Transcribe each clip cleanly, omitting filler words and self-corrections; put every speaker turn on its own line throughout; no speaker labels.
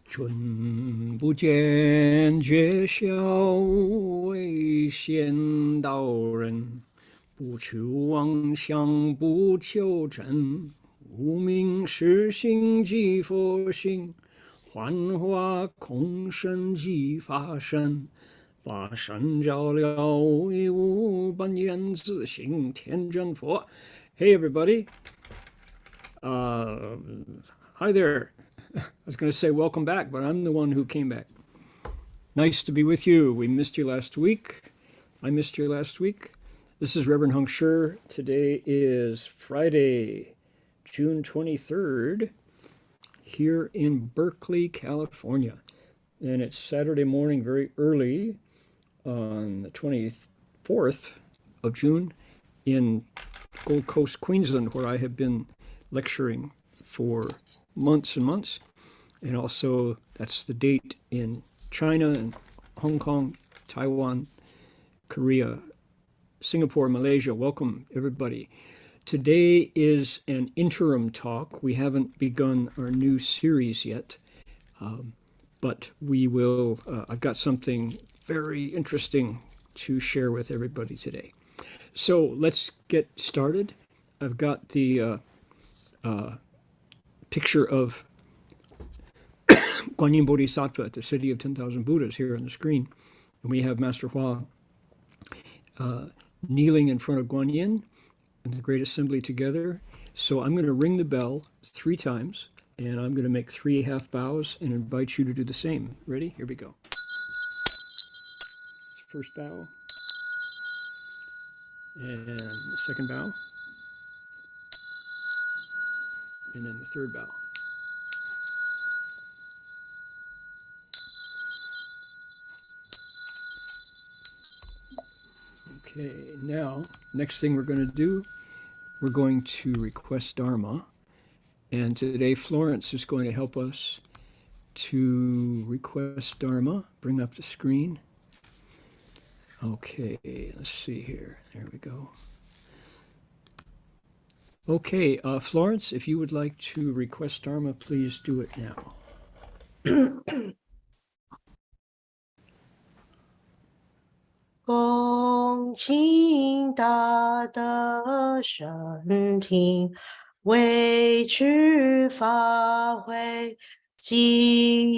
君不见，觉晓为先道人。不求妄想，不求真。无名实性即佛性，幻化空身即法身。法身照了唯物，本愿自性天真佛。Hey everybody, hi there. I was going to say welcome back, but I'm the one who came back. Nice to be with you. We missed you last week. I missed you last week. This is Reverend Heng. Today is Friday, June 23rd, here in Berkeley, California. And it's Saturday morning, very early, on the 24th of June in Gold Coast, Queensland, where I have been lecturing for months and months. And also, that's the date in China and Hong Kong, Taiwan, Korea, Singapore, Malaysia. Welcome, everybody. Today is an interim talk. We haven't begun our new series yet, but we will. I've got something very interesting to share with everybody today. So let's get started. I've got the picture of Guanyin Bodhisattva at the City of 10,000 Buddhas here on the screen. And we have Master Hua kneeling in front of Guanyin in the Great Assembly together. So I'm going to ring the bell 3 times, and I'm going to make 3 half bows and invite you to do the same. Ready? Here we go. First bow. And the second bow. And then the third bow. Okay, now, next thing we're going to do, we're going to request Dharma. And today Florence is going to help us to request Dharma. Bring up the screen. Okay, let's see here. There we go. Okay, Florence, if you would like to request Dharma, please do it now.
恭敬大德圣听，为持法会，济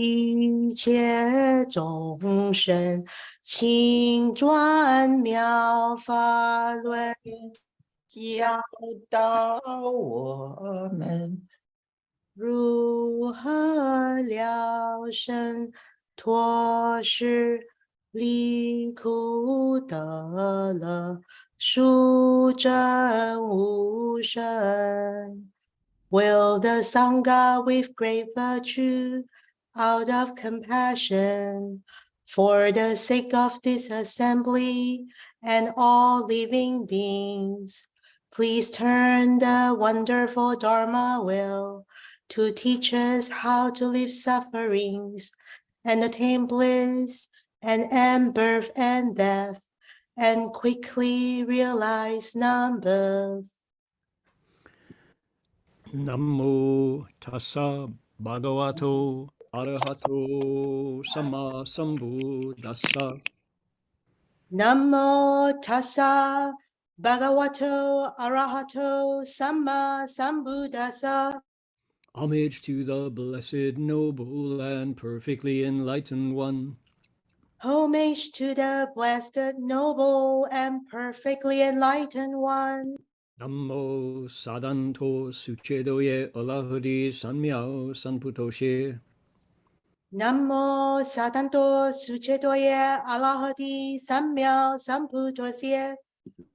一切众生，请转妙法轮，
教导我们
如何了生脱世，离苦得乐，殊证无生。Will the Sangha with great virtue, out of compassion, for the sake of this assembly and all living beings, please turn the wonderful Dharma wheel to teach us how to live sufferings and attain bliss and end birth and death and quickly realize non-birth.
Namo tassa bhagavato arahato sama sambuddhassa.
Namo tassa bhagavato arahato sama sambuddhassa.
Homage to the blessed, noble, and perfectly enlightened one.
Homage to the blessed, noble, and perfectly enlightened one.
Namo sadanto suchedoye alahadi sanmyao sanputoshe.
Namo sadanto suchedoye alahadi sanmyao sanputosye.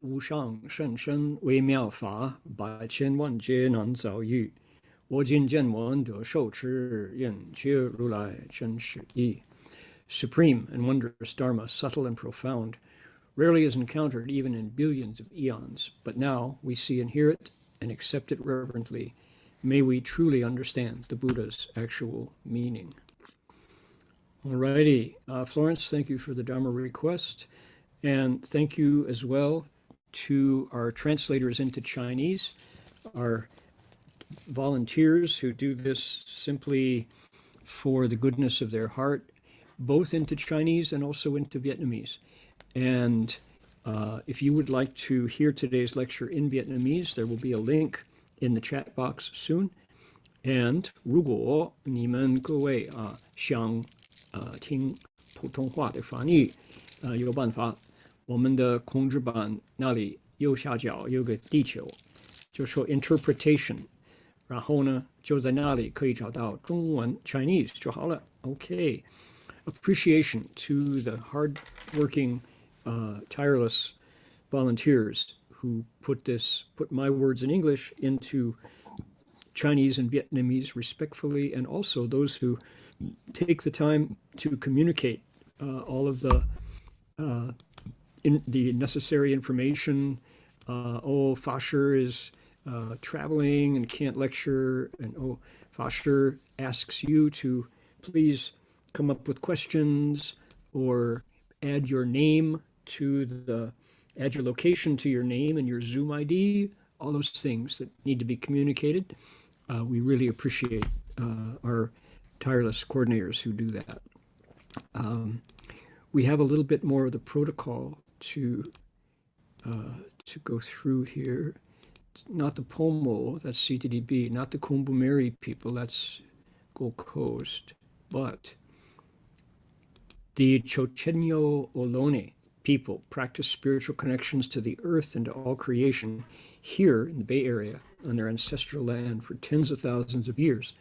无上甚深微妙法，百千万劫难遭遇。我今见闻得受持，愿觉如来真实义。Supreme and wondrous Dharma, subtle and profound, rarely is encountered even in billions of eons, but now we see and hear it and accept it reverently. May we truly understand the Buddha's actual meaning. Alrighty, Florence, thank you for the Dharma request, and thank you as well to our translators into Chinese, our volunteers who do this simply for the goodness of their heart, both into Chinese and also into Vietnamese. And if you would like to hear today's lecture in Vietnamese, there will be a link in the chat box soon. And 如果你们各位想听普通话的翻译，有办法，我们的控制板那里右下角有个地球，就说 interpretation， 然后呢就在那里可以找到中文 Chinese 就好了。Okay, appreciation to the hard-working, tireless volunteers who put my words in English into Chinese and Vietnamese respectfully, and also those who take the time to communicate all of the necessary information. Fasher is traveling and can't lecture, and Fasher asks you to please come up with questions or add your location to your name and your Zoom ID, all those things that need to be communicated. We really appreciate our tireless coordinators who do that. We have a little bit more of the protocol to go through here. Not the Pomo, that's CTDB, not the Kumbumeri people, that's Gold Coast, but the Chochenyo Ohlone people practice spiritual connections to the earth and to all creation here in the Bay Area on their ancestral land for tens of thousands of years.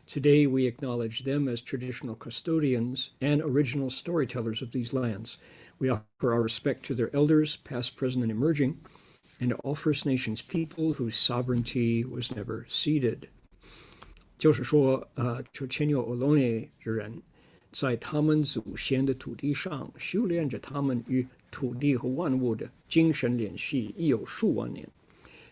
Today, we acknowledge them as traditional custodians and original storytellers of these lands. We offer our respect to their elders, past, present, and emerging, and to all First Nations people whose sovereignty was never ceded. 就是说Chochenyo Ohlone 人在他们祖先的土地上修炼着他们与土地和万物的精神联系已有数万年。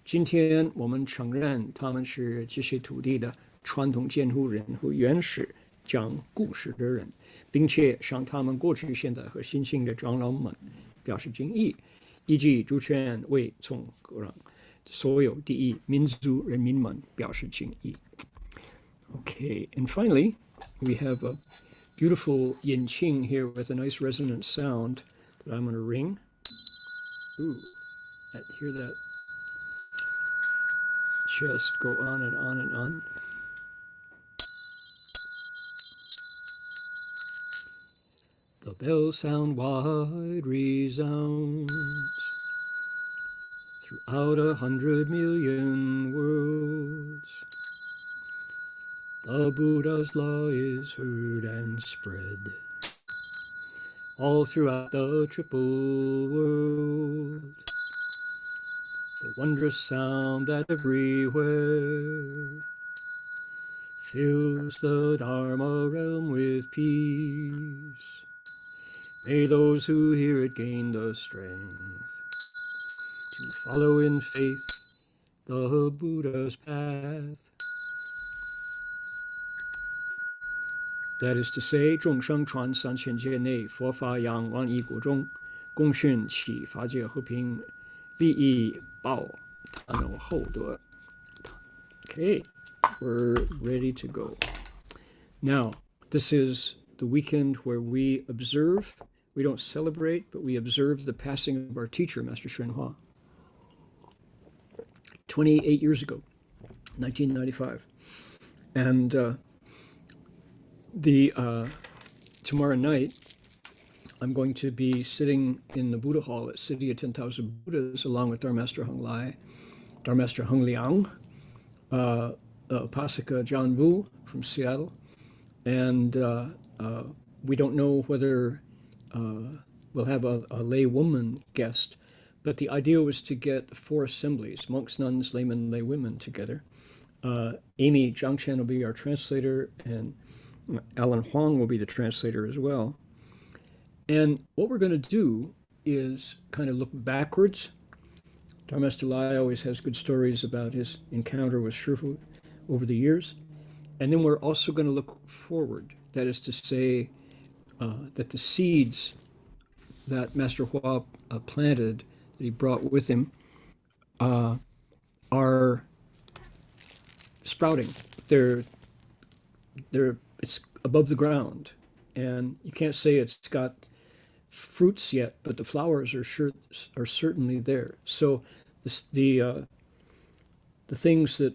今天我们承认他们是这些土地的传统监护人和原始讲故事的人，并且向他们过去、现在和新兴的长老们表示敬意，以及主权为从各让所有第一民族人民们表示敬意。Okay, and finally, we have a beautiful yin qing here with a nice resonant sound that I'm going to ring. Ooh, hear that just go on and on and on. The bells sound wide, resounds throughout 100 million worlds. The Buddha's law is heard and spread all throughout the triple world. The wondrous sound that everywhere fills the Dharma realm with peace. May those who hear it gain the strength to follow in faith the Buddha's path. That is to say, 众生传3000界内，佛法扬万亿国中，共训启法界和平，利益报他能厚德。Okay, we're ready to go. Now, this is the weekend where we observe. We don't celebrate, but we observe the passing of our teacher, Master Hsuan Hua, 28 years ago, 1995. And tomorrow night, I'm going to be sitting in the Buddha Hall at City of 10,000 Buddhas along with Dharmaster Heng Lai, Dharmaster Heng Liang, Pasika John Wu from Seattle, and we don't know whether we'll have a lay woman guest, but the idea was to get 4 assemblies, monks, nuns, laymen, lay women together. Amy Zhang Chen will be our translator, and Alan Huang will be the translator as well. And what we're going to do is kind of look backwards. Dharmaster Lai always has good stories about his encounter with Shifu over the years. And then we're also going to look forward. That is to say that the seeds that Master Hua planted, that he brought with him, are sprouting. It's above the ground. And you can't say it's got fruits yet, but the flowers are certainly there. So the things that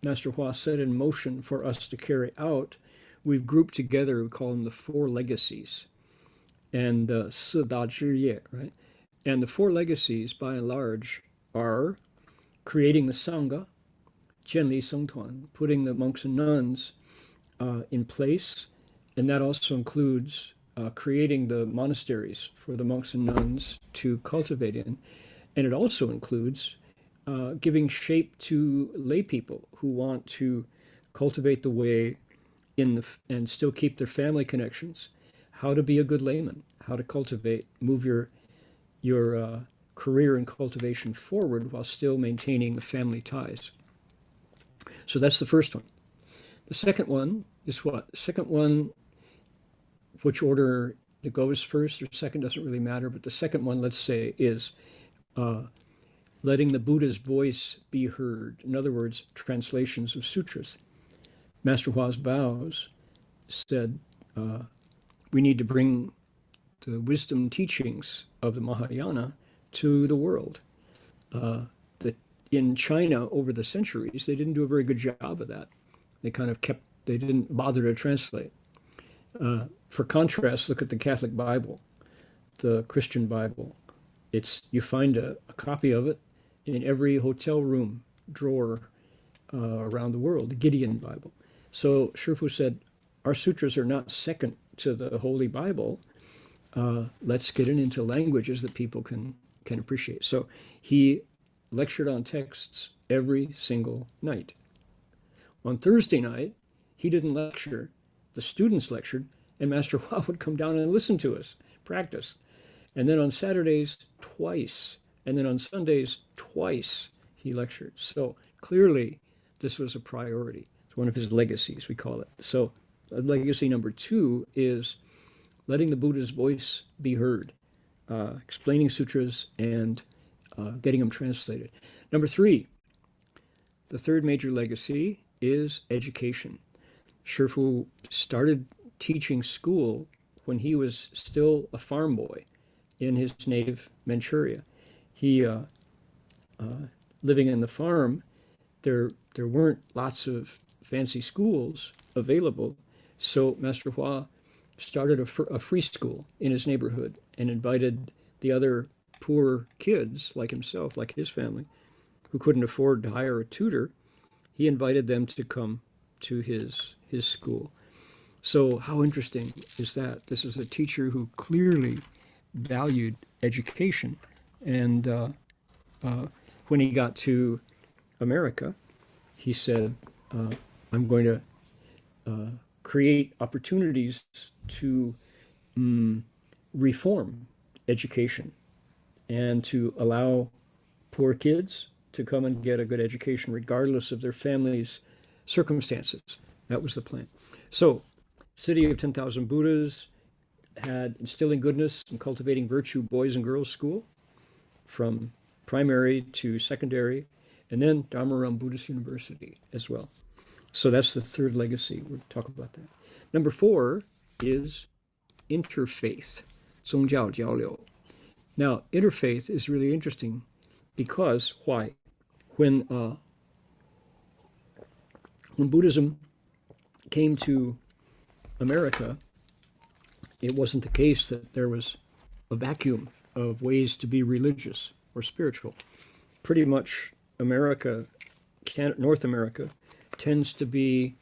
Master Hua set in motion for us to carry out, we've grouped together. We call them the four legacies, and Si Da Zhi Ye, right? And the four legacies, by and large, are creating the Sangha, Jianli Seng Tuan, putting the monks and nuns in place, and that also includes creating the monasteries for the monks and nuns to cultivate in, and it also includes giving shape to lay people who want to cultivate the way and still keep their family connections, how to be a good layman, how to cultivate, move your career in cultivation forward while still maintaining the family ties. So that's the first one. The second one is what? The second one, which order it goes first or second doesn't really matter, but the second one, let's say, is letting the Buddha's voice be heard. In other words, translations of sutras. Master Hua's vows said we need to bring the wisdom teachings of the Mahayana to the world. In China, over the centuries, they didn't do a very good job of that. They didn't bother to translate. For contrast, look at the Catholic Bible, the Christian Bible. You find a copy of it in every hotel room drawer around the world, the Gideon Bible. So Shifu said, our sutras are not second to the Holy Bible. Let's get it into languages that people can appreciate. So he lectured on texts every single night. On Thursday night, he didn't lecture. The students lectured, and Master Hua would come down and listen to us, practice. And then on Saturdays, twice. And then on Sundays, twice, he lectured. So clearly, this was a priority. It's one of his legacies, we call it. So legacy number 2 is letting the Buddha's voice be heard, explaining sutras and getting them translated. Number 3, the third major legacy is education. Shifu started teaching school when he was still a farm boy in his native Manchuria. He, living in the farm, there weren't lots of fancy schools available, so Master Hua started a free school in his neighborhood and invited the other poor kids like himself, like his family, who couldn't afford to hire a tutor. He invited them to come to his school. So how interesting is that? This is a teacher who clearly valued education. And when he got to America, he said, I'm going to create opportunities to reform education and to allow poor kids to come and get a good education regardless of their family's circumstances. That was the plan. So, City of 10,000 Buddhas had Instilling Goodness and Cultivating Virtue Boys and Girls School from primary to secondary, and then Dharma Ram Buddhist University as well. So that's the third legacy. We'll talk about that. Number 4 is interfaith, 宗教交流. Now, interfaith is really interesting because why? When Buddhism came to America, it wasn't the case that there was a vacuum of ways to be religious or spiritual. Pretty much North America tends to be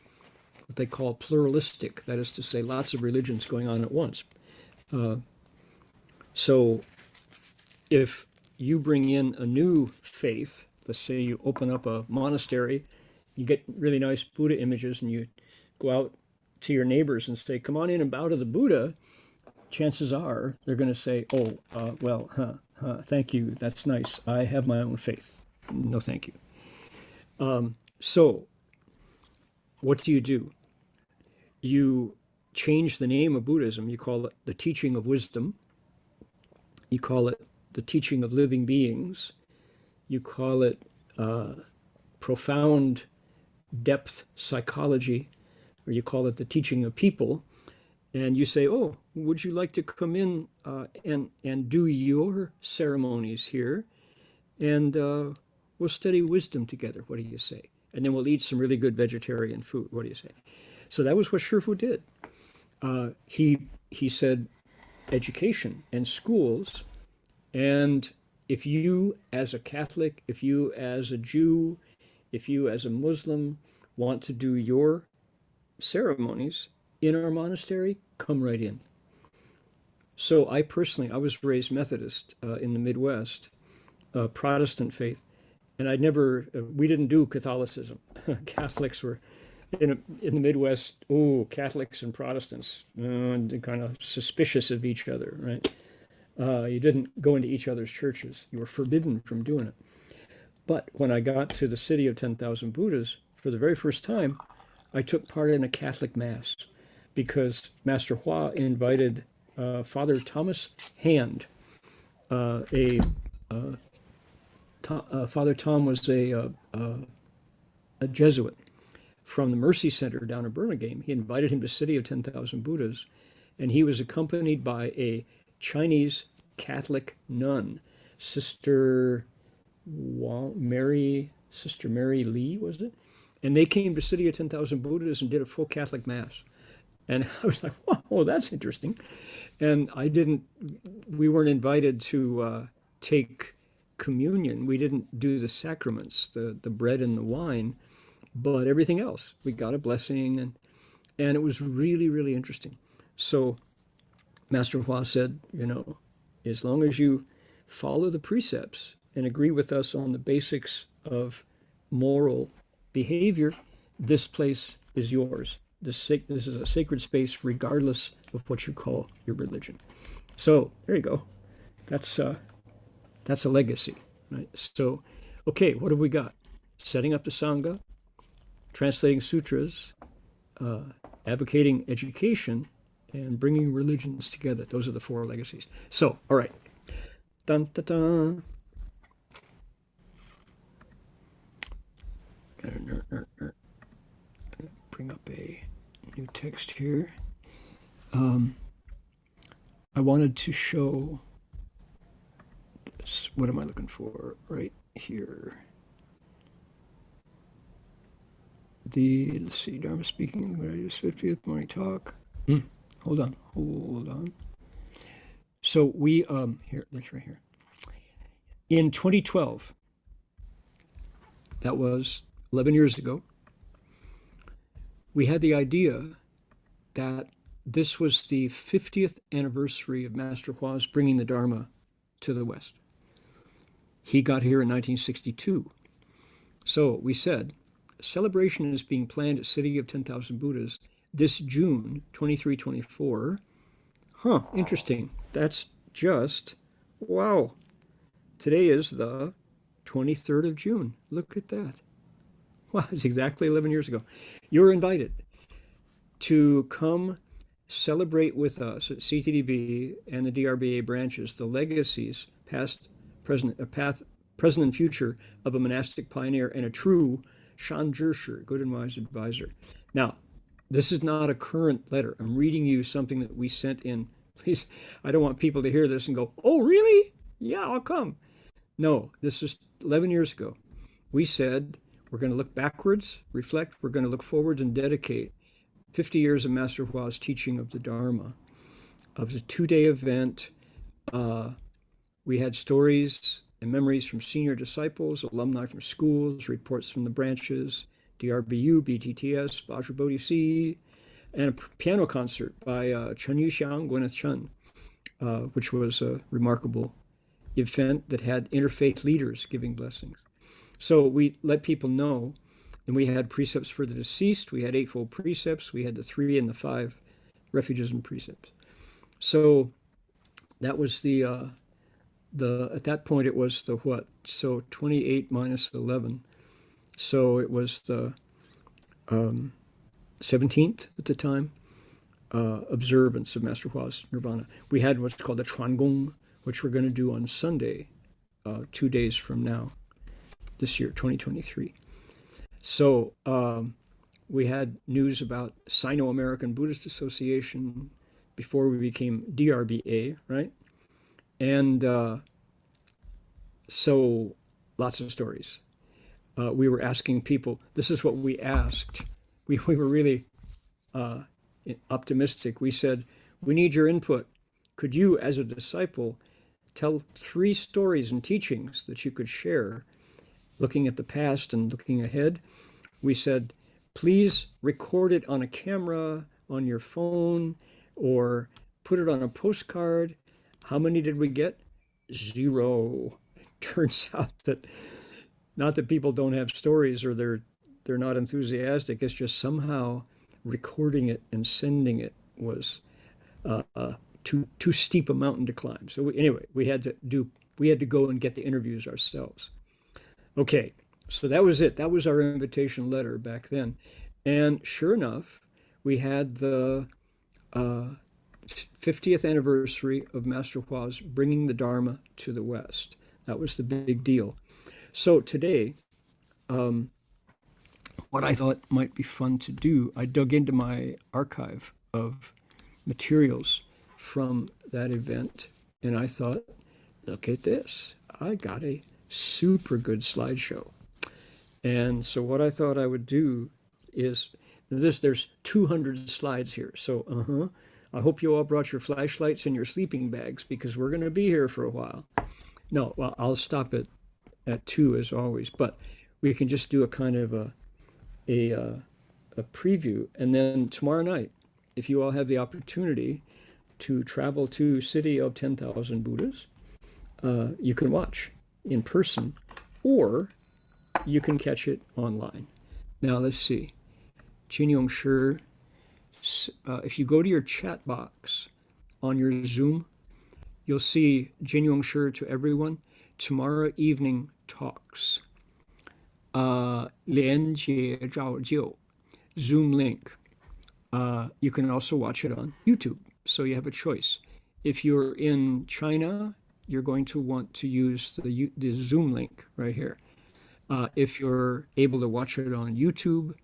what they call pluralistic, that is to say, lots of religions going on at once. So if you bring in a new faith, let's say you open up a monastery, you get really nice Buddha images, and you go out to your neighbors and say, come on in and bow to the Buddha, chances are they're going to say, thank you, that's nice. I have my own faith. No, thank you. So what do? You change the name of Buddhism. You call it the teaching of wisdom. You call it the teaching of living beings. You call it profound depth psychology, or you call it the teaching of people, and you say, oh, would you like to come in and do your ceremonies here? And we'll study wisdom together. What do you say? And then we'll eat some really good vegetarian food. What do you say? So that was what Shifu did. He said education and schools, and if you as a Catholic, if you as a Jew, if you as a Muslim want to do your ceremonies in our monastery, come right in. So I was raised Methodist in the Midwest, Protestant faith, and we didn't do Catholicism. Catholics were in the Midwest. Oh, Catholics and Protestants, kind of suspicious of each other, right? You didn't go into each other's churches. You were forbidden from doing it. But when I got to the city of 10,000 Buddhas for the very first time, I took part in a Catholic Mass because Master Hua invited Father Thomas Hand. Father Tom was a Jesuit from the Mercy Center down in Burlingame. He invited him to City of 10,000 Buddhas, and he was accompanied by a Chinese Catholic nun, Sister Mary Lee, was it? And they came to City of 10,000 Buddhas and did a full Catholic Mass. And I was like, wow, that's interesting. And we weren't invited to take communion. We didn't do the sacraments, the bread and the wine, but everything else. We got a blessing, and it was really, really interesting. So Master Hua said, as long as you follow the precepts and agree with us on the basics of moral behavior, this place is yours. This is a sacred space regardless of what you call your religion. So there you go. That's a legacy, right? So, okay, what have we got? Setting up the Sangha, translating sutras, advocating education, and bringing religions together. Those are the 4 legacies. So, all right. Dun, dun, dun. Bring up a new text here. I wanted to show this. What am I looking for? Right here. Let's see, Dharma speaking, what I do, 50th morning talk. Hold on. So we, that's right here. In 2012, that was 11 years ago, we had the idea that this was the 50th anniversary of Master Hua's bringing the Dharma to the West. He got here in 1962. So we said, celebration is being planned at City of 10,000 Buddhas this June 23-24. Interesting. That's just, wow. Today is the 23rd of June. Look at that. Wow, it's exactly 11 years ago. You're invited to come celebrate with us at CTDB and the DRBA branches the legacies, past, present, and future of a monastic pioneer and a true Shanzhisher, good and wise advisor. Now, this is not a current letter. I'm reading you something that we sent in. Please, I don't want people to hear this and go, oh, really? Yeah, I'll come. No, this is 11 years ago. We said we're going to look backwards, reflect, we're going to look forward and dedicate 50 years of Master Hua's teaching of the Dharma. Of the 2-day event, we had stories and memories from senior disciples, alumni from schools, reports from the branches, DRBU, BTTS, Vajrabodhi C, and a piano concert by Chen Yuxiang, Gwyneth Chen, which was a remarkable event that had interfaith leaders giving blessings. So we let people know, and we had precepts for the deceased, we had 8-fold precepts, we had the 3 and the 5 refugism precepts. So that was at that point it was the what? So 28 minus 11. So it was the 17th at the time, observance of Master Hua's Nirvana. We had what's called the Chuan Gong, which we're going to do on Sunday, 2 days from now, this year, 2023. So we had news about Sino-American Buddhist Association before we became DRBA, right? And so lots of stories. We were asking people, this is what we asked. We were really optimistic. We said, we need your input. Could you, as a disciple, tell 3 stories and teachings that you could share, looking at the past and looking ahead? We said, please record it on a camera, on your phone, or put it on a postcard. How many did we get? 0. Turns out that not that people don't have stories or they're not enthusiastic. It's just somehow recording it and sending it was too steep a mountain to climb. So anyway, we had to go and get the interviews ourselves. Okay, so that was it. That was our invitation letter back then, and sure enough, we had the 50th anniversary of Master Hua's bringing the Dharma to the West. That was the big deal. So today, what I thought might be fun to do, I dug into my archive of materials from that event, and I thought, look at this. I got a super good slideshow. And so what I thought I would do is there's 200 slides here. So I hope you all brought your flashlights and your sleeping bags, because we're going to be here for a while. No, well, I'll stop at 2 as always, but we can just do a kind of a preview, and then tomorrow night, if you all have the opportunity to travel to City of 10,000 Buddhas, you can watch in person, or you can catch it online. Now let's see. Jin Yong Shi, if you go to your chat box on your Zoom, you'll see Jin Yong Shi to everyone. Tomorrow evening talks. 连接照旧 Zoom link. You can also watch it on YouTube, so you have a choice. If you're in China, you're going to want to use the Zoom link right here. If you're able to watch it on YouTube,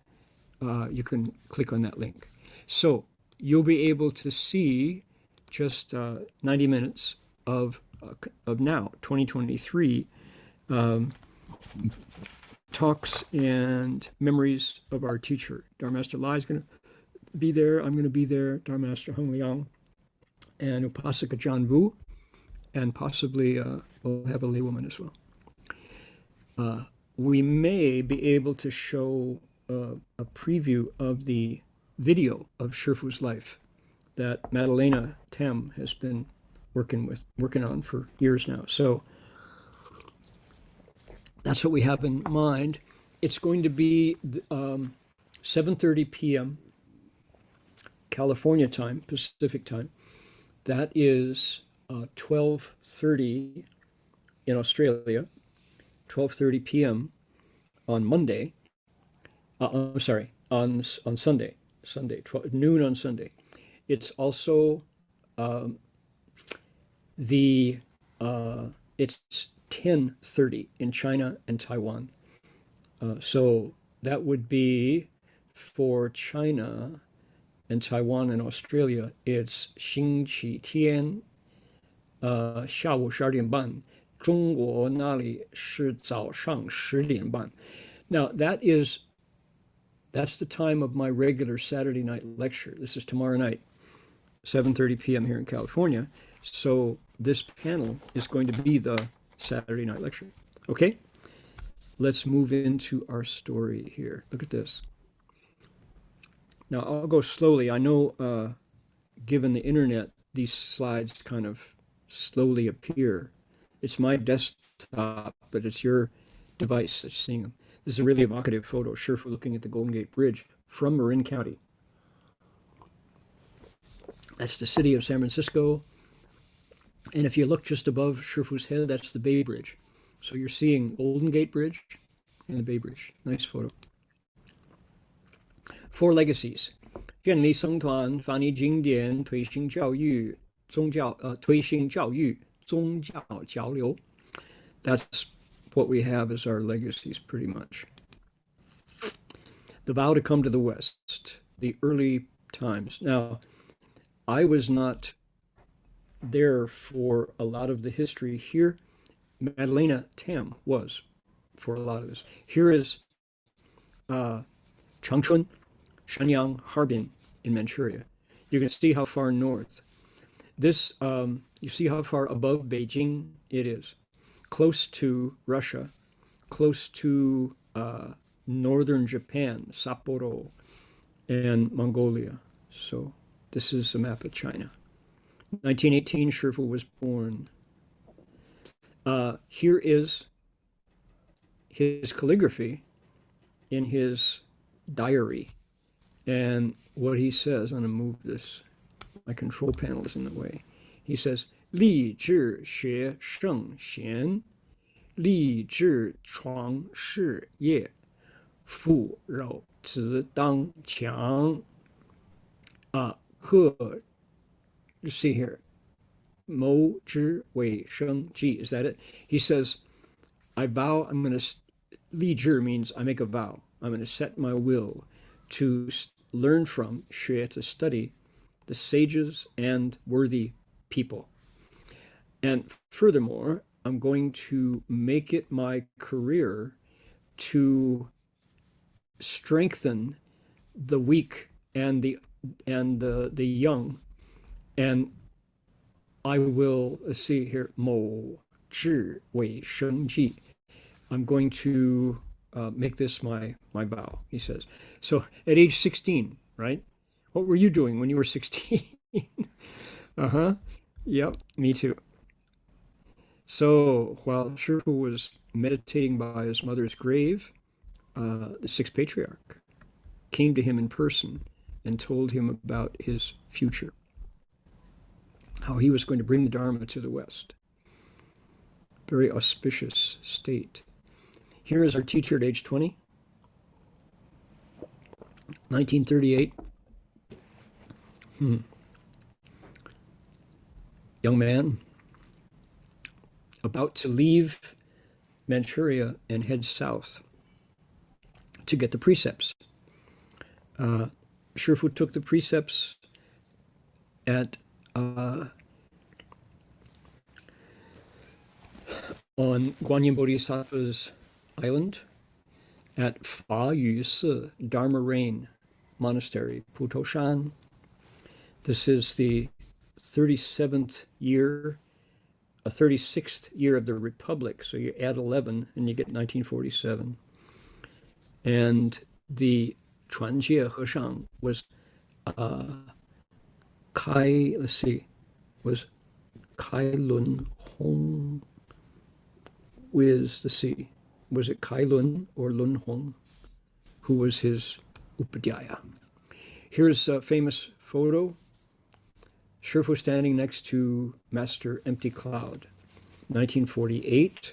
you can click on that link. So you'll be able to see just 90 minutes of now, 2023, talks and memories of our teacher. Dharma Master Lai is going to be there. I'm going to be there. Dharma Master Heng Liang and Upasaka John Vu, and possibly we'll have a laywoman as well. We may be able to show a preview of the video of Shifu's life that Madalena Tam has been working on for years now. So that's what we have in mind. It's going to be 7:30 p.m. California time, Pacific time. That is 12:30 in Australia, 12:30 p.m. on Monday. I'm sorry, on Sunday, 12 noon on Sunday. It's also it's 10:30 in China and Taiwan. So that would be for China and Taiwan and Australia, it's 星期天下午12点半，中国那里是早上10点半. Now that's the time of my regular Saturday night lecture. This is tomorrow night, 7:30 p.m. here in California. So this panel is going to be the Saturday night lecture. Okay, let's move into our story here. Look at this. Now I'll go slowly. I know, given the internet, these slides kind of slowly appear. It's my desktop, but it's your device that's seeing them. This is a really evocative photo, Shifu looking at the Golden Gate Bridge from Marin County. That's the city of San Francisco. And if you look just above Shifu's head, that's the Bay Bridge. So you're seeing Golden Gate Bridge and the Bay Bridge. Nice photo. 4 legacies. 建立僧团，翻译经典，推行教育，宗教交流. That's what we have as our legacies, pretty much. the vow to come to the West, the early times. Now, I was not there for a lot of the history here. Madalena Tam was for a lot of this. Here is Changchun, Shenyang, Harbin in Manchuria. You can see how far north. This, you see how far above Beijing it is. Close to Russia, close to northern Japan, Sapporo, and Mongolia. So this is a map of China. 1918, Shifu was born. Here is his calligraphy in his diary. And what he says, I'm going to move this, my control panel is in the way. He says, 立志学圣贤，立志创事业，父老子当强。You see here, 谋之为生计. Is that it? He says, I vow, I'm going to, 立志 means I make a vow. I'm going to set my will to learn from, 学 to study, the sages and worthy people. And furthermore, I'm going to make it my career to strengthen the weak and the young. And I will, let's see here, 谋志为生计. I'm going to make this my vow, he says. So at age 16, right? What were you doing when you were 16? Yep, me too. So while Shifu was meditating by his mother's grave, the sixth patriarch came to him in person and told him about his future, how he was going to bring the Dharma to the West. Very auspicious state. Here is our teacher at age 20, 1938. Young man, about to leave Manchuria and head south to get the precepts. Shifu took the precepts at on Guanyin Bodhisattva's island at Fa Yu Si Dharma Rain Monastery, Putoshan. This is the 36th year of the Republic. So you add 11 and you get 1947. And the Chuanjie Heshang was was Kai Lun Hong with the C. Was it Kai Lun or Lun Hong, who was his Upadhyaya? Here's a famous photo. Shifu standing next to Master Empty Cloud, 1948.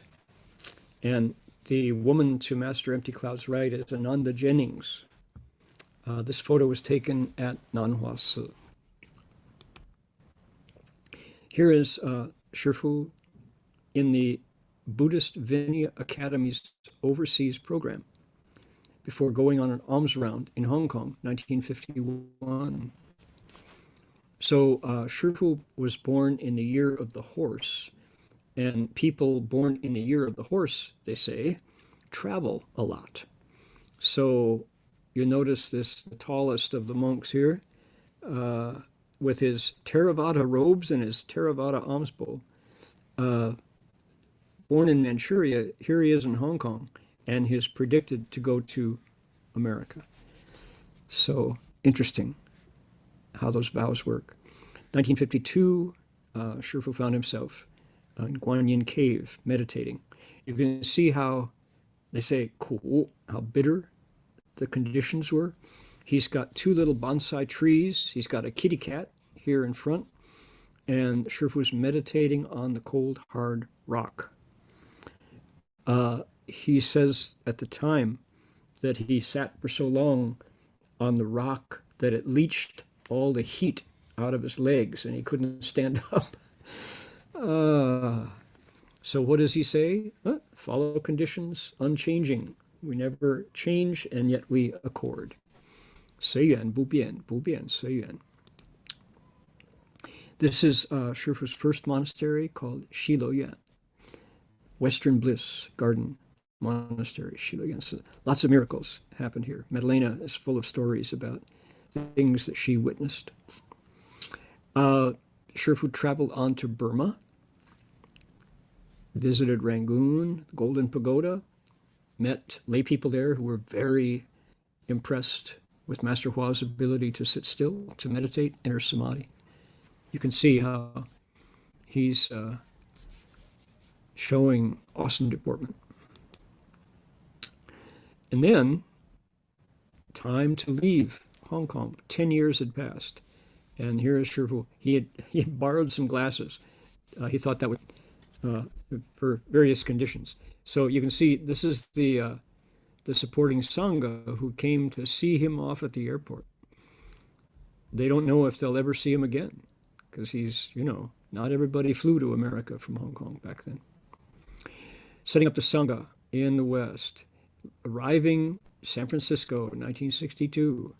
And the woman to Master Empty Cloud's right is Ananda Jennings. This photo was taken at Nanhua Si. Here is Shifu in the Buddhist Vinaya Academy's overseas program before going on an alms round in Hong Kong, 1951. So Shifu was born in the year of the horse, and people born in the year of the horse, they say, travel a lot. So you notice this, the tallest of the monks here, with his Theravada robes and his Theravada alms bowl. Born in Manchuria, here he is in Hong Kong, and he's predicted to go to America. So interesting how those vows work. 1952, Shifu found himself in Guanyin Cave meditating. You can see how they say ku, how bitter the conditions were. He's got two little bonsai trees. He's got a kitty cat here in front, and Shifu's meditating on the cold, hard rock. He says at the time that he sat for so long on the rock that it leached all the heat out of his legs and he couldn't stand up. So what does he say? Follow conditions unchanging, We never change, and yet we accord. 随缘不变，不变随缘. This is Shifu's first monastery called Shiloyan, Western Bliss Garden Monastery, Shiloyan. So lots of miracles happened here. Madalena is full of stories about things that she witnessed. Shifu traveled on to Burma, visited Rangoon, Golden Pagoda, met lay people there who were very impressed with Master Hua's ability to sit still, to meditate, enter samadhi. You can see how he's showing awesome deportment. And then, time to leave Hong Kong. 10 years had passed. And here is Shifu. He had borrowed some glasses. He thought that would, for various conditions. So you can see this is the supporting Sangha who came to see him off at the airport. They don't know if they'll ever see him again, because he's, not everybody flew to America from Hong Kong back then. Setting up the Sangha in the West, arriving San Francisco in 1962.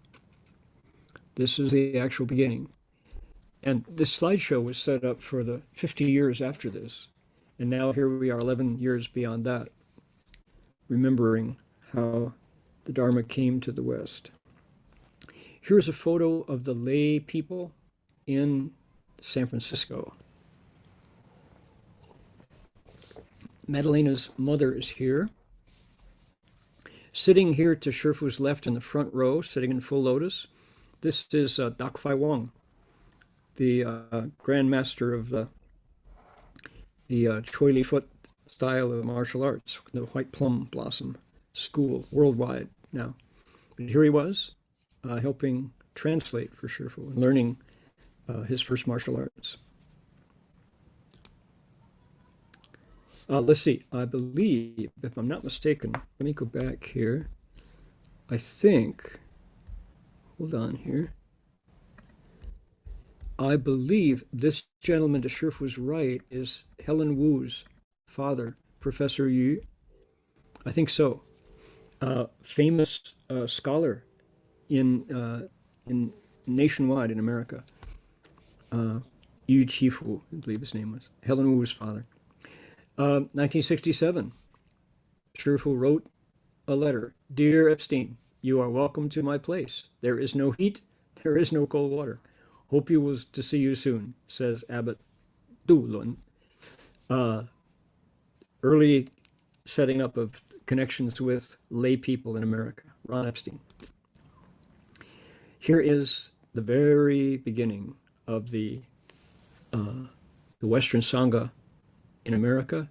This is the actual beginning. And this slideshow was set up for the 50 years after this. And now here we are 11 years beyond that, remembering how the Dharma came to the West. Here's a photo of the lay people in San Francisco. Madalena's mother is here. Sitting here to Shifu's left in the front row, sitting in full lotus, this is Dak Fai Wang, the Grand Master of the Choi Li Foot style of martial arts, the White Plum Blossom School worldwide now. But here he was, helping translate for Shifu and learning his first martial arts. Let's see, I believe, if I'm not mistaken, let me go back here. I think, hold on here. I believe this gentleman to Shifu's right is Helen Wu's father, Professor Yu. I think so. Famous scholar in nationwide in America. Yu Qifu, I believe his name was. Helen Wu's father. 1967, Shifu wrote a letter. Dear Epstein, you are welcome to my place. There is no heat, there is no cold water. Hope you will to see you soon, says Abbot Du Lun. Early setting up of connections with lay people in America, Ron Epstein. Here is the very beginning of the Western Sangha in America,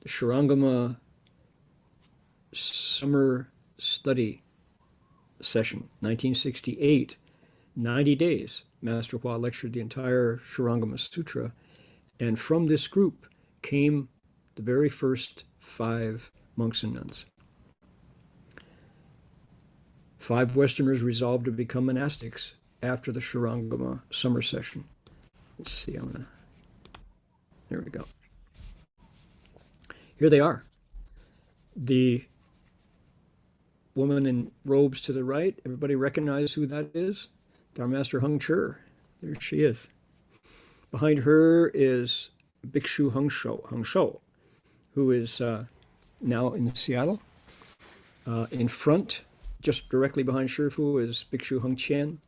the Shurangama Summer Study Session, 1968, 90 days. Master Hua lectured the entire Shurangama Sutra, and from this group came the very first 5 monks and nuns. 5 Westerners resolved to become monastics after the Shurangama Summer Session. Let's see, there we go. Here they are. The woman in robes to the right, everybody recognize who that is? Dharma Master Heng Cher. There she is. Behind her is Bhikshu Heng Shou, who is now in Seattle. In front, just directly behind Shifu, is Bhikshu Heng Qian.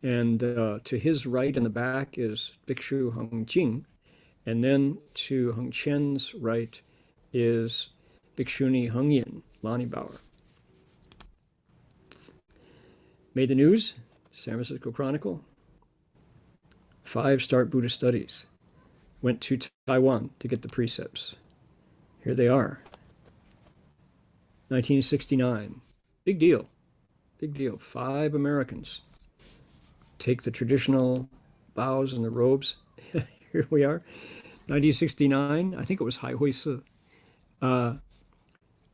And to his right in the back is Bhikshu Heng Jing. And then to Heng Qian's right is Bhikshuni Heng Yin, Lani Bauer. Made the news, San Francisco Chronicle. 5 start Buddhist studies. Went to Taiwan to get the precepts. Here they are. 1969. Big deal. Big deal. 5 Americans take the traditional bows and the robes. Here we are. 1969, I think it was Hai Hui Si. Dao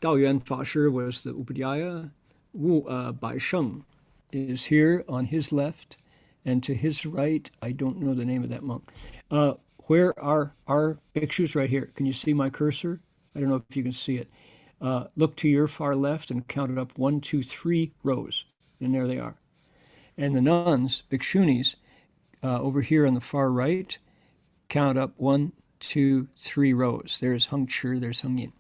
Yuan Fa Shi was the Upadhyaya. Wu Bai Sheng is here on his left, and to his right, I don't know the name of that monk. Where are our bhikshus? Right here. Can you see my cursor? I don't know if you can see it. look to your far left and count it up 1, 2, 3 rows. And there they are. And the nuns, bhikshunis, over here on the far right, count up 1, 2, 3 rows. There's Heng Chi, there's Heng Yin.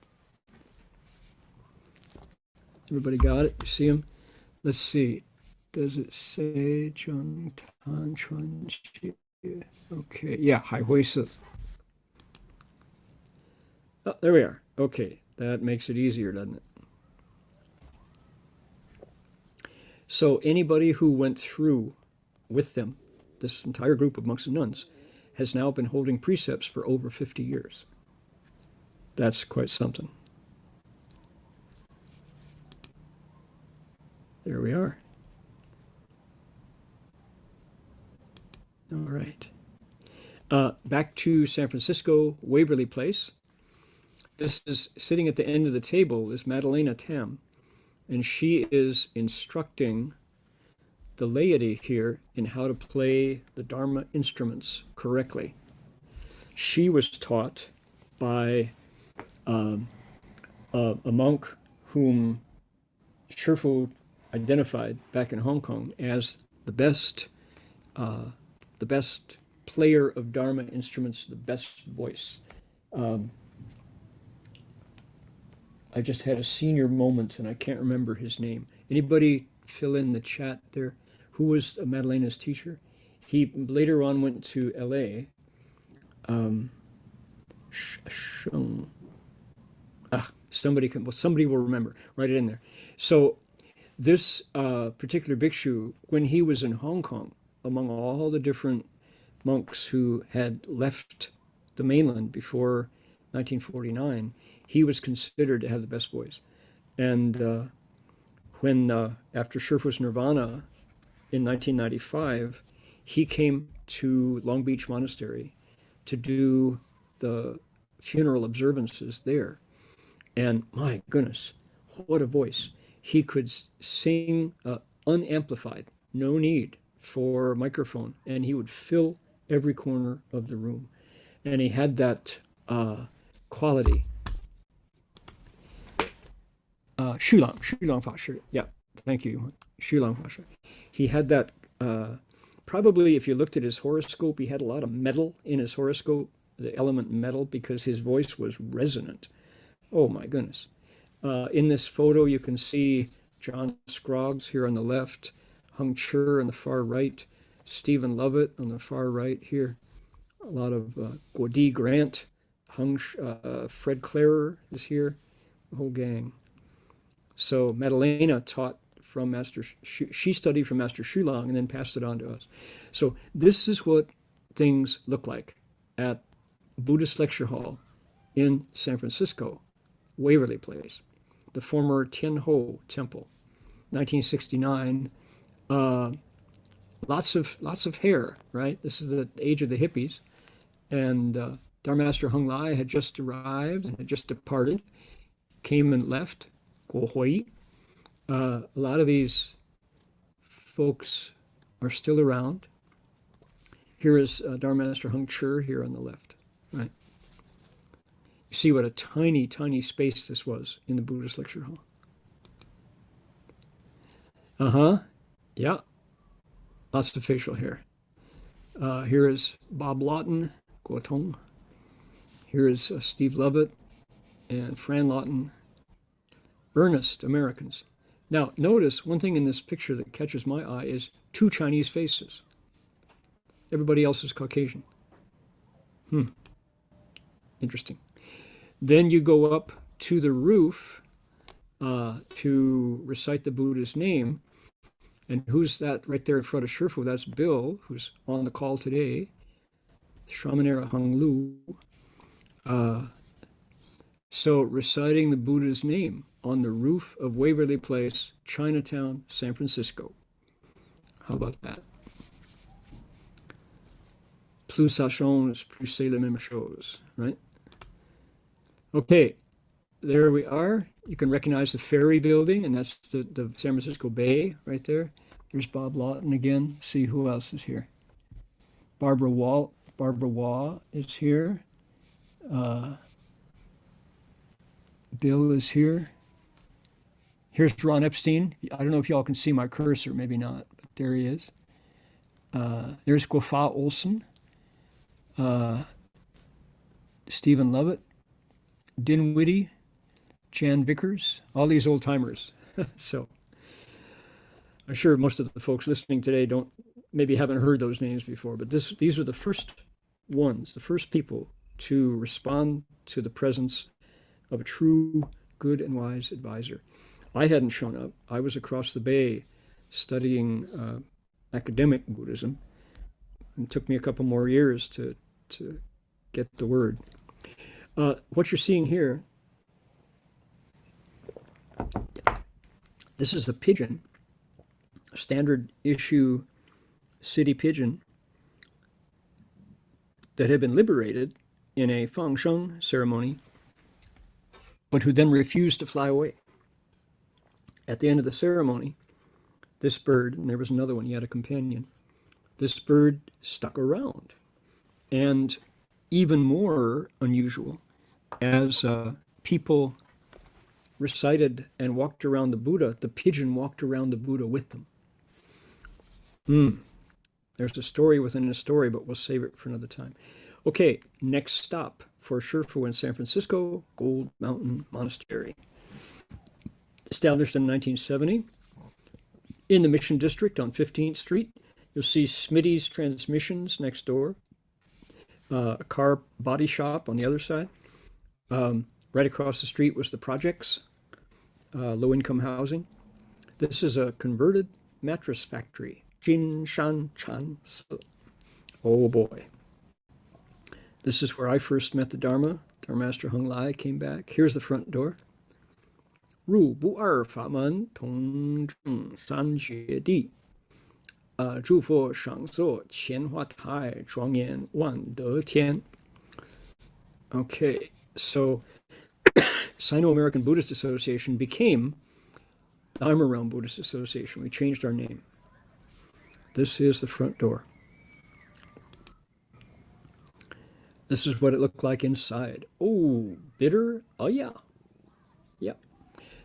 Everybody got it? You see them? Let's see. Does it say Chung Tan Chuan Chi? Okay, yeah, Hai Hui Si. Oh, there we are. Okay, that makes it easier, doesn't it? So anybody who went through with them, this entire group of monks and nuns, has now been holding precepts for over 50 years. That's quite something. There we are. All right. Back to San Francisco, Waverly Place. This is sitting at the end of the table is Madalena Tam, and she is instructing the laity here in how to play the Dharma instruments correctly. She was taught by a monk whom Shifu identified back in Hong Kong as the best player of Dharma instruments, the best voice. I just had a senior moment and I can't remember his name. Anybody fill in the chat there? Who was Madalena's teacher? He later on went to LA. Somebody will remember. Write it in there. So this particular bhikshu, when he was in Hong Kong, among all the different monks who had left the mainland before 1949, he was considered to have the best voice. And when after Shifu's Nirvana in 1995, he came to Long Beach Monastery to do the funeral observances there. And my goodness, what a voice. He could sing unamplified, no need for microphone, and he would fill every corner of the room. And he had that quality. Shulang Fa Shi. Yeah, thank you. Shulang Fa Shi. He had that, probably if you looked at his horoscope, he had a lot of metal in his horoscope, the element metal, because his voice was resonant. Oh my goodness. In this photo, you can see John Scroggs here on the left, Heng Chi on the far right, Stephen Lovett on the far right here, a lot of Guodi Grant, Fred Clarer is here, the whole gang. So Madalena taught from Master, she studied from Master Shulang and then passed it on to us. So this is what things look like at Buddhist Lecture Hall in San Francisco, Waverly Place, the former Tianho Temple, 1969. Lots of hair, right? This is the age of the hippies, and Dharma Master Heng Lai had just arrived and had just departed, came and left. Guo Hui. A lot of these folks are still around. Here is Dharma Master Heng Chi here on the left, right? You see what a tiny, tiny space this was in the Buddhist Lecture Hall. Yeah. Lots of facial hair. Here is Bob Lawton, Guo Tong. Here is Steve Lovett and Fran Lawton. Earnest Americans. Now, notice one thing in this picture that catches my eye is 2 Chinese faces. Everybody else is Caucasian. Interesting. Then you go up to the roof to recite the Buddha's name. And who's that right there in front of Shifu? That's Bill, who's on the call today. Shamanera Hung Lu. So reciting the Buddha's name on the roof of Waverly Place, Chinatown, San Francisco. How about that? Plus ça change, plus c'est la même chose, right? Okay, there we are. You can recognize the ferry building, and that's the San Francisco Bay right there. There's Bob Lawton again. See who else is here. Barbara Waugh is here. Bill is here. Here's Ron Epstein. I don't know if y'all can see my cursor, maybe not, but there he is. There's Guofa Olson, Stephen Lovett, Dinwiddie, Jan Vickers, all these old timers. So I'm sure most of the folks listening today maybe haven't heard those names before, but these are the first ones, the first people to respond to the presence of a true, good, and wise advisor. I hadn't shown up. I was across the bay studying academic Buddhism. It took me a couple more years to get the word. What you're seeing here, this is a pigeon, a standard issue city pigeon that had been liberated in a fangsheng ceremony, but who then refused to fly away. At the end of the ceremony, this bird, and there was another one, he had a companion, this bird stuck around. And even more unusual, as people recited and walked around the Buddha, the pigeon walked around the Buddha with them. There's a story within a story, but we'll save it for another time. Okay, next stop for Shifu in San Francisco, Gold Mountain Monastery. Established in 1970 in the Mission District on 15th Street. You'll see Smitty's Transmissions next door, a car body shop on the other side. Right across the street was the projects, low-income housing. This is a converted mattress factory, Jin Shan Chan Si. Oh boy. This is where I first met the Dharma. Dharma Master Heng Lai came back. Here's the front door. 入不二法门，同证三学地。诸佛赏作千华台，庄严万德天。Okay, so Sino-American Buddhist Association became Dharma Realm Buddhist Association. We changed our name. This is the front door. This is what it looked like inside. Oh, bitter? Oh, yeah. Yeah.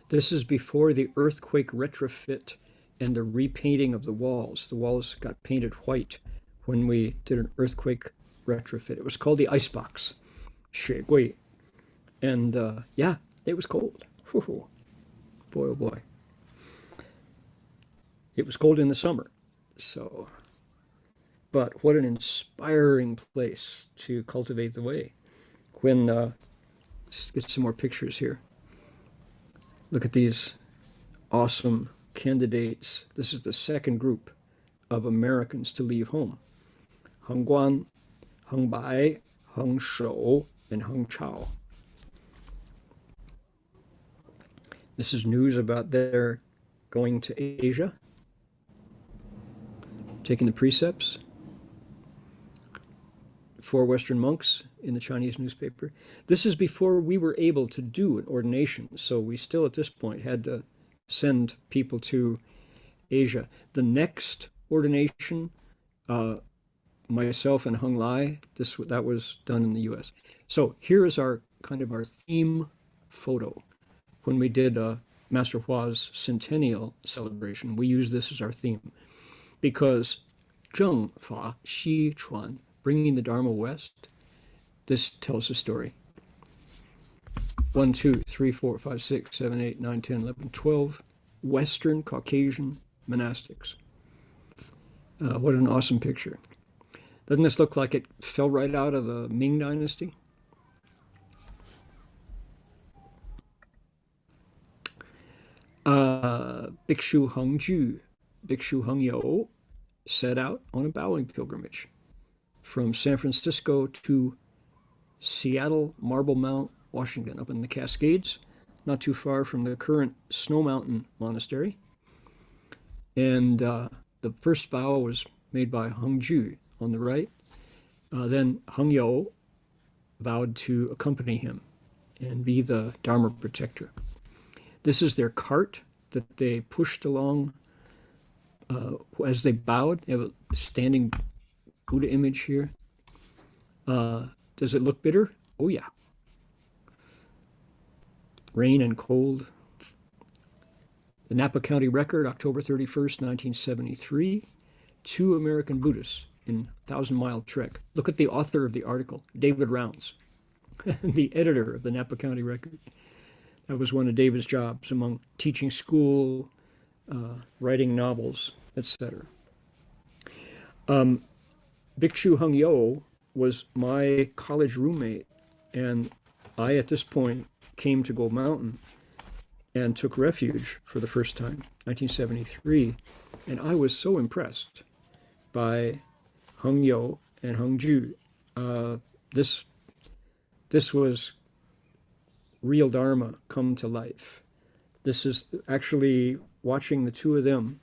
This is before the earthquake retrofit and the repainting of the walls. The walls got painted white when we did an earthquake retrofit. It was called the icebox, 雪柜. And yeah, it was cold. Whew. Boy, oh boy. It was cold in the summer. So, but what an inspiring place to cultivate the way. When, let's get some more pictures here. Look at these awesome candidates. This is the second group of Americans to leave home. Heng Guan, Heng Bai, Heng Shou, and Heng Chao. This is news about their going to Asia, taking the precepts. 4 Western monks in the Chinese newspaper. This is before we were able to do an ordination, so we still at this point had to send people to Asia. The next ordination, myself and Heng Lai, that was done in the U.S. So here is our kind of our theme photo. When we did Master Hua's centennial celebration, we used this as our theme because Zheng Fa Xi Chuan, bringing the Dharma west, this tells a story. 1, 2, 3, 4, 5, 6, 7, 8, 9, 10, 11, 12 Western Caucasian monastics. What an awesome picture. Doesn't this look like it fell right out of the Ming Dynasty? Bhikshu Heng Ju, Bhikshu Heng Yo set out on a bowing pilgrimage from San Francisco to Seattle, Marble Mount, Washington, up in the Cascades, not too far from the current Snow Mountain Monastery. And the first vow was made by Heng Ju on the right. Then Heng Yo vowed to accompany him and be the Dharma protector. This is their cart that they pushed along as they bowed. They have a standing Buddha image here. Does it look bitter? Oh yeah. rain and cold. The Napa County Record, October 31st, 1973. 2 American Buddhists in 1,000-mile trek. Look at the author of the article, David Rounds, the editor of the Napa County Record. That was one of David's jobs among teaching school, writing novels, etc. Bhikshu Hung Yo was my college roommate, and I, at this point, came to Gold Mountain and took refuge for the first time, 1973, and I was so impressed by Hung Yo and Hung Ju. This was real Dharma come to life. This is actually watching the two of them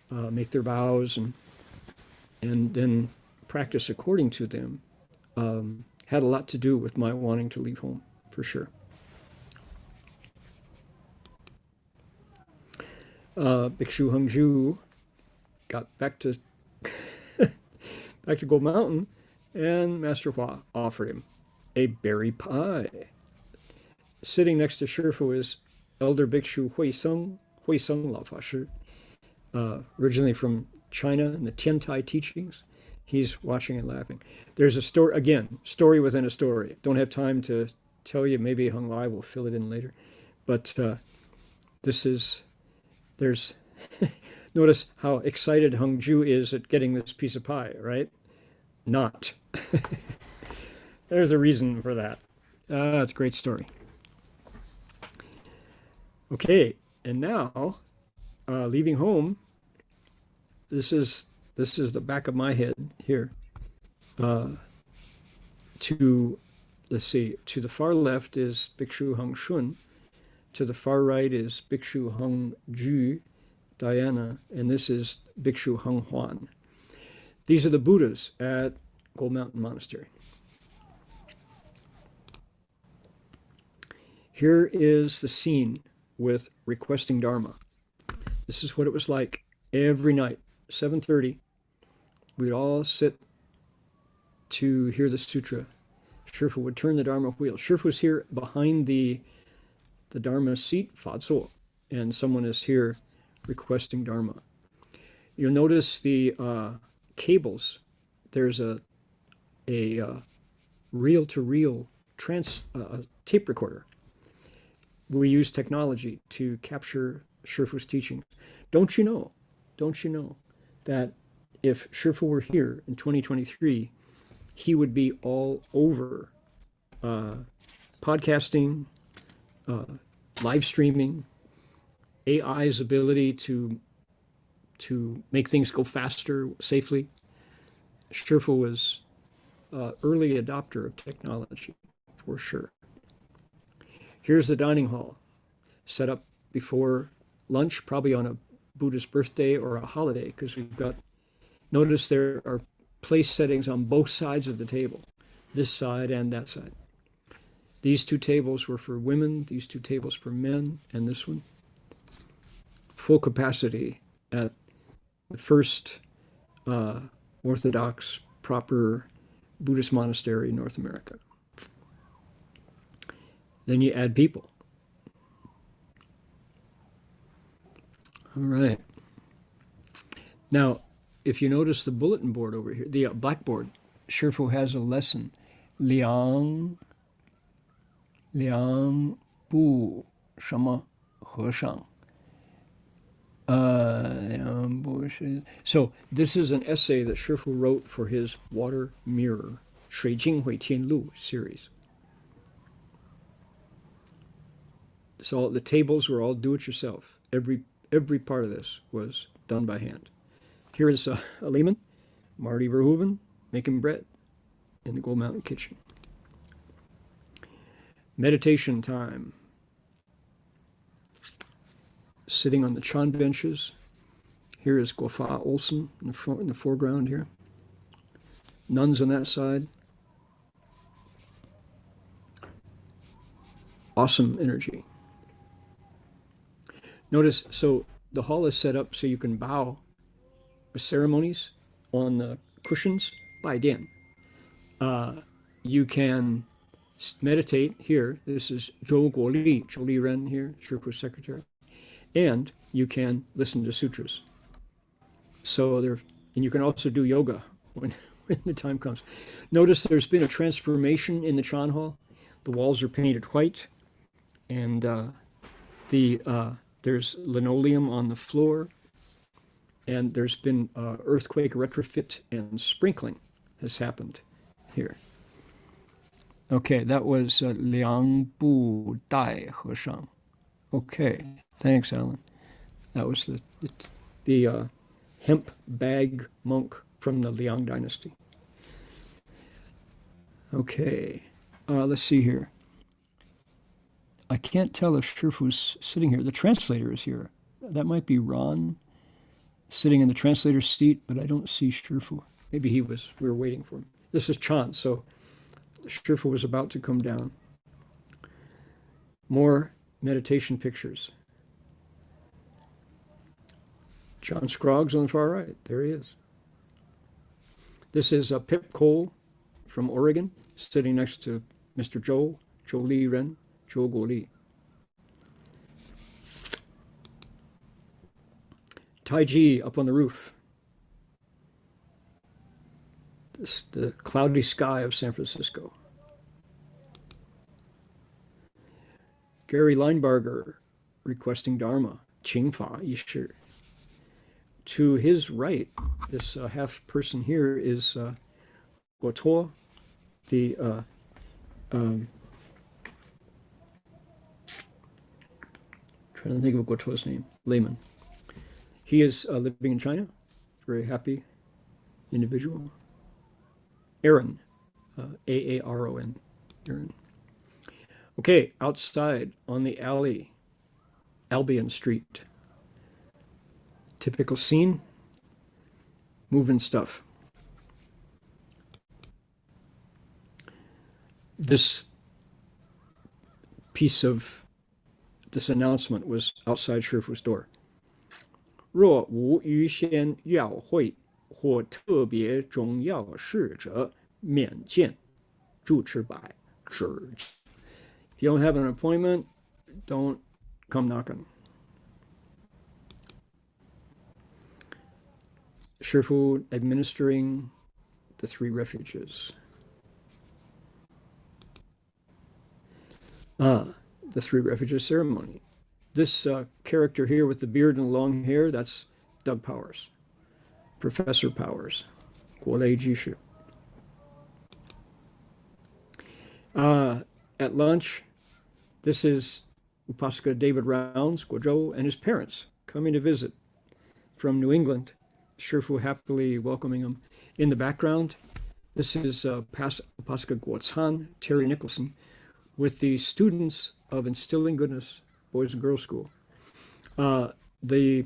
make their vows and then practice according to them had a lot to do with my wanting to leave home, for sure. Bhikshu Hung Ju got back to Gold Mountain, and Master Hua offered him a berry pie. Sitting next to Shifu is Elder Bhikshu Huiseng Lao Fa Shi, originally from China in the Tiantai teachings. He's watching and laughing. There's a story, again, story within a story. Don't have time to tell you. Maybe Hung Lai will fill it in later. But there's, notice how excited Hung Ju is at getting this piece of pie, right? Not. There's a reason for that. It's a great story. Okay, and now, leaving home, this is the back of my head here. Let's see, to the far left is Bhikshu Hung Shun. To the far right is Bhikshu Hung Ju, Diana, and this is Bhikshu Hung Huan. These are the Buddhas at Gold Mountain Monastery. Here is the scene with requesting Dharma. This is what it was like every night, 7:30. We'd all sit to hear the sutra. Shifu would turn the Dharma wheel. Shifu was here behind the Dharma seat, Fadzo, and someone is here requesting Dharma. You'll notice the cables. There's a reel-to-reel tape recorder. We use technology to capture Shifu's teachings. Don't you know that if Shifu were here in 2023, he would be all over podcasting, live streaming, AI's ability to make things go faster safely. Shifu was an early adopter of technology, for sure. Here's the dining hall, set up before lunch, probably on a Buddhist birthday or a holiday, because we've got, notice there are place settings on both sides of the table, this side and that side. These two tables were for women, these two tables for men, and this one. Full capacity at the first Orthodox, proper Buddhist monastery in North America. Then you add people. All right. Now, if you notice the bulletin board over here, the blackboard, Shifu has a lesson. Liang Bu Shama He Shang. So this is an essay that Shifu wrote for his Water Mirror, 水晶会天路 series. So the tables were all do-it-yourself. Every part of this was done by hand. Here is a Lehman, Marty Verhoeven, making bread in the Gold Mountain kitchen. Meditation time. Sitting on the Chan benches. Here is Gofa Olsen in the foreground here. Nuns on that side. Awesome energy. Notice, so the hall is set up so you can bow with ceremonies on the cushions by Dian. You can meditate here. This is Zhou Guoli, Zhou Li Ren here, Shifu's secretary. And you can listen to sutras. So there, and you can also do yoga when the time comes. Notice there's been a transformation in the Chan Hall. The walls are painted white, and there's linoleum on the floor, and there's been earthquake retrofit and sprinkling has happened here. Okay, that was Liang Bu Dai Heshang. Okay, thanks, Alan. That was the hemp bag monk from the Liang dynasty. Okay, let's see here. I can't tell if Shifu's sitting here. The translator is here. That might be Ron sitting in the translator's seat, but I don't see Shifu. Maybe we were waiting for him. This is Chan, so Shifu was about to come down. More meditation pictures. John Scroggs on the far right. There he is. This is Pip Cole from Oregon, sitting next to Mr. Zhou Li Ren, Zhou Guoli. Tai Ji up on the roof. The cloudy sky of San Francisco. Gary Linebarger requesting Dharma, Qingfa Yishi. To his right, this half person here is Guotuo, the trying to think of Guotuo's name, layman. He is living in China, very happy individual. Aaron, Aaron, Aaron. Okay, outside on the alley, Albion Street. Typical scene, moving stuff. This announcement was outside Shifu's door. 若无预先要会或特别重要事者，免见住持百指. If you don't have an appointment, don't come knocking. Shifu administering the 3 refuges. The 3 refuges ceremony. This character here with the beard and the long hair, that's Doug Powers, Professor Powers, Guolei Jishu. At lunch, this is Upasaka David Rounds, Guozhou, and his parents coming to visit from New England. Shifu happily welcoming them. In the background, this is Upasaka Guozhan, Terry Nicholson, with the students of Instilling Goodness Boys and Girls School. The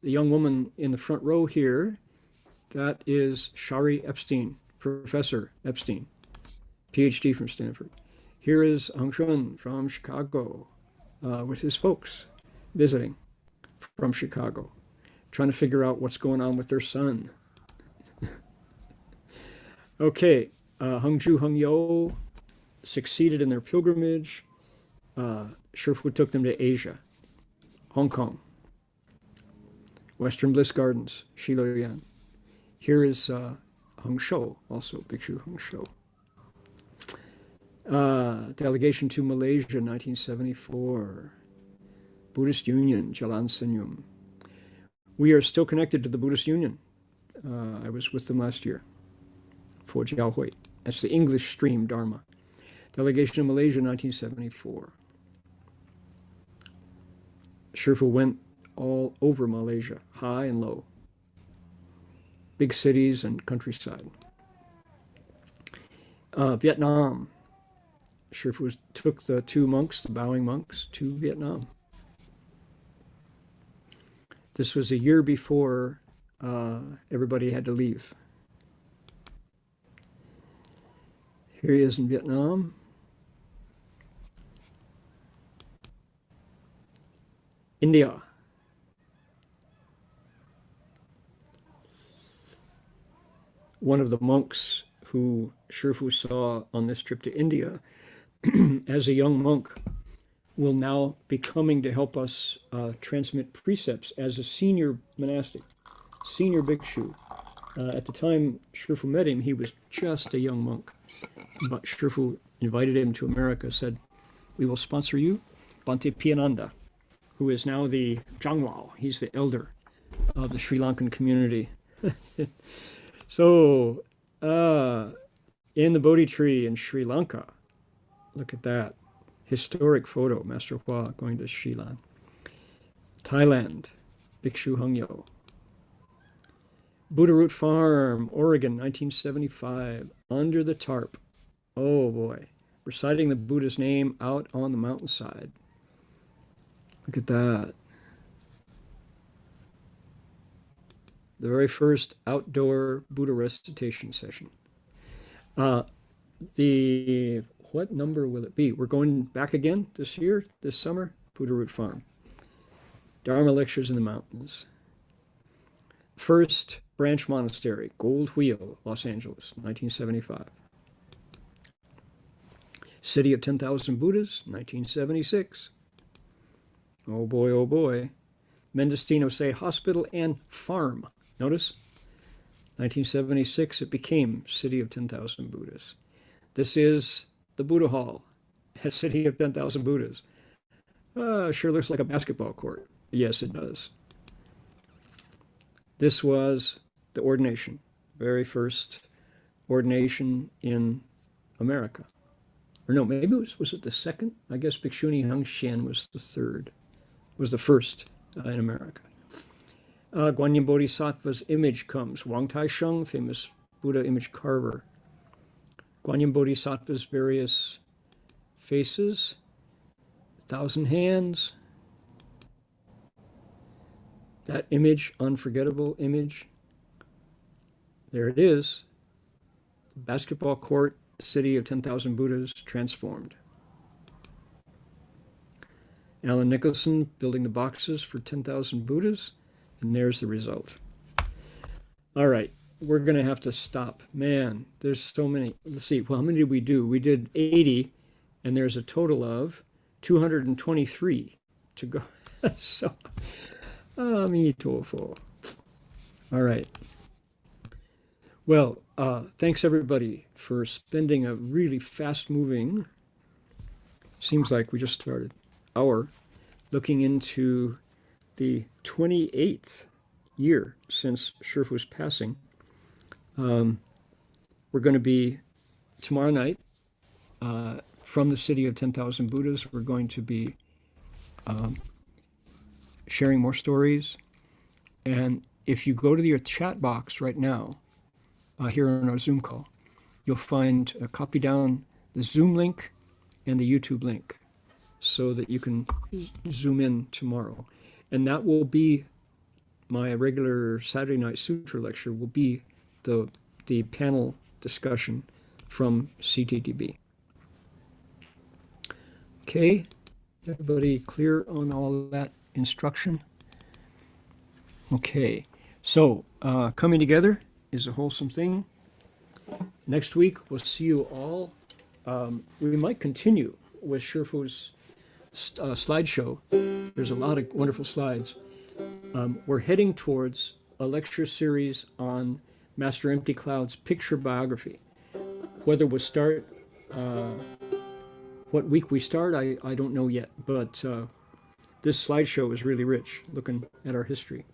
young woman in the front row here, that is Shari Epstein, Professor Epstein, PhD from Stanford. Here is Hsuan from Chicago with his folks visiting from Chicago, trying to figure out what's going on with their son. Okay, Hengju Hengyo succeeded in their pilgrimage. Shifu took them to Asia, Hong Kong, Western Bliss Gardens, Shiloyan. Here is Heng Shou, also Bhikshu Heng Shou. Delegation to Malaysia, 1974. Buddhist Union, Jalan Senyum. We are still connected to the Buddhist Union. I was with them last year for Jiaohui. That's the English stream Dharma. Delegation to Malaysia, 1974. Shifu went all over Malaysia, high and low, big cities and countryside. Vietnam. Shifu took the 2 monks, the bowing monks, to Vietnam. This was a year before everybody had to leave. Here he is in Vietnam. India. One of the monks who Shifu saw on this trip to India as a young monk, will now be coming to help us transmit precepts as a senior monastic, senior bhikshu. At the time Shifu met him, he was just a young monk. But Shifu invited him to America, said, "We will sponsor you." Bhante Piyananda, who is now the Janglao, he's the elder of the Sri Lankan community. So, in the Bodhi tree in Sri Lanka, look at that. Historic photo, Master Hua going to Sri Lanka. Thailand, Bhikshu Hungyo. Buddha Root Farm, Oregon, 1975, under the tarp. Oh boy, reciting the Buddha's name out on the mountainside. Look at that. The very first outdoor Buddha recitation session. What number will it be? We're going back again this year, this summer, Buddha Root Farm. Dharma lectures in the mountains. First branch monastery, Gold Wheel, Los Angeles, 1975. City of 10,000 Buddhas, 1976. Oh boy, oh boy. Mendocino Say Hospital and Farm. Notice, 1976, it became City of 10,000 Buddhas. This is the Buddha Hall, a City of 10,000 Buddhas. Sure looks like a basketball court. Yes, it does. This was the ordination, very first ordination in America. Or no, maybe was it the second? I guess Bhikshuni Heng Shen was the third, was the first in America. Guanyin Bodhisattva's image comes. Wang Tai Sheng, famous Buddha image carver. Guanyin Bodhisattva's various faces, 1,000 hands. That image, unforgettable image. There it is. Basketball court, City of 10,000 Buddhas transformed. Alan Nicholson building the boxes for 10,000 Buddhas, and there's the result. All right, we're going to have to stop. Man, there's so many. Let's see, well, how many did we do? We did 80, and there's a total of 223 to go. So, Amitofo. All right. Well, thanks everybody for spending a really fast-moving, seems like we just started, hour looking into the 28th year since Shifu's passing. We're going to be, tomorrow night, from the City of 10,000 Buddhas, we're going to be sharing more stories. And if you go to your chat box right now, here on our Zoom call, you'll find copy down the Zoom link and the YouTube link so that you can zoom in tomorrow. And that will be my regular Saturday night sutra lecture, will be the panel discussion from CTTB. Okay, everybody clear on all that instruction? Okay, so coming together is a wholesome thing. Next week, we'll see you all. We might continue with Shifu's slideshow. There's a lot of wonderful slides. We're heading towards a lecture series on Master Empty Cloud's picture biography. Whether we'll start, what week we start, I don't know yet, but this slideshow is really rich, looking at our history.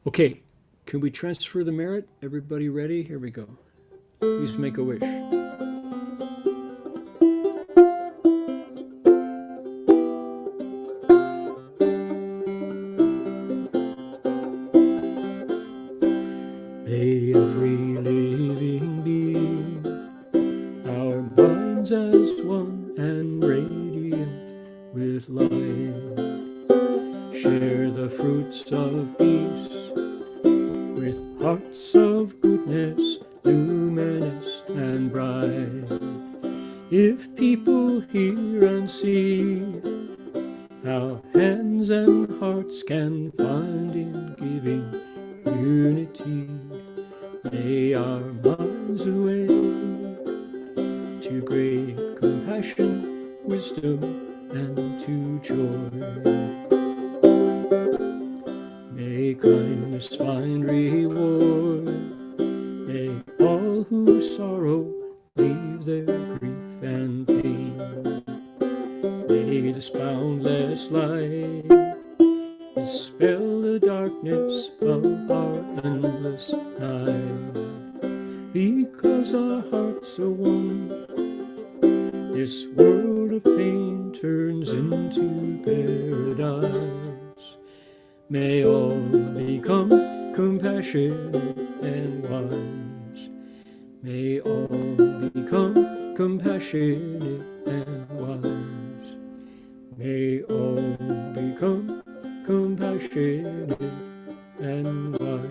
Okay, can we transfer the merit? Everybody ready? Here we go. Please make a wish. May every living being, our minds as one and radiant with light, share the fruits of peace with hearts of goodness, luminous and bright. If people hear and see how hands and hearts can find in giving unity, may our minds awake to great compassion wisdom and to joy. May kindness find reward. May all who sorrow leave their grief and pain. May this boundless light dispel the darkness of our endless night. Because our hearts are one, this world of pain turns into paradise. May all become compassionate and wise. May all become compassionate and wise. May all become compassionate and wise.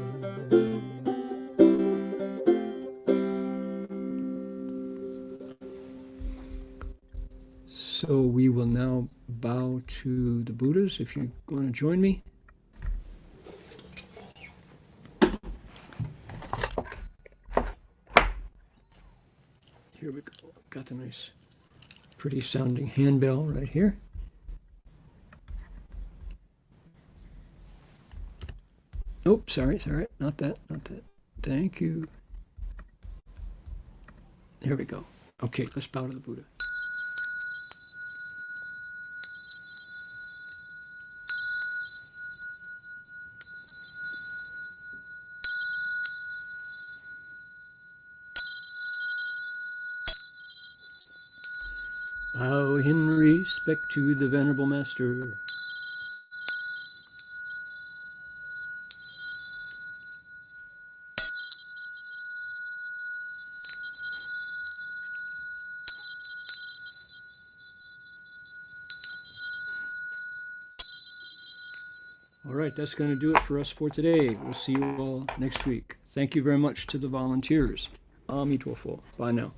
So we will now bow to the Buddhas, if you want to join me. Here we go. Got the nice, pretty sounding handbell right here. Nope, sorry, not that. Thank you. Here we go. Okay, let's bow to the Buddha. Bow in respect to the Venerable Master. All right, that's going to do it for us for today. We'll see you all next week. Thank you very much to the volunteers. Amitofo. Bye now.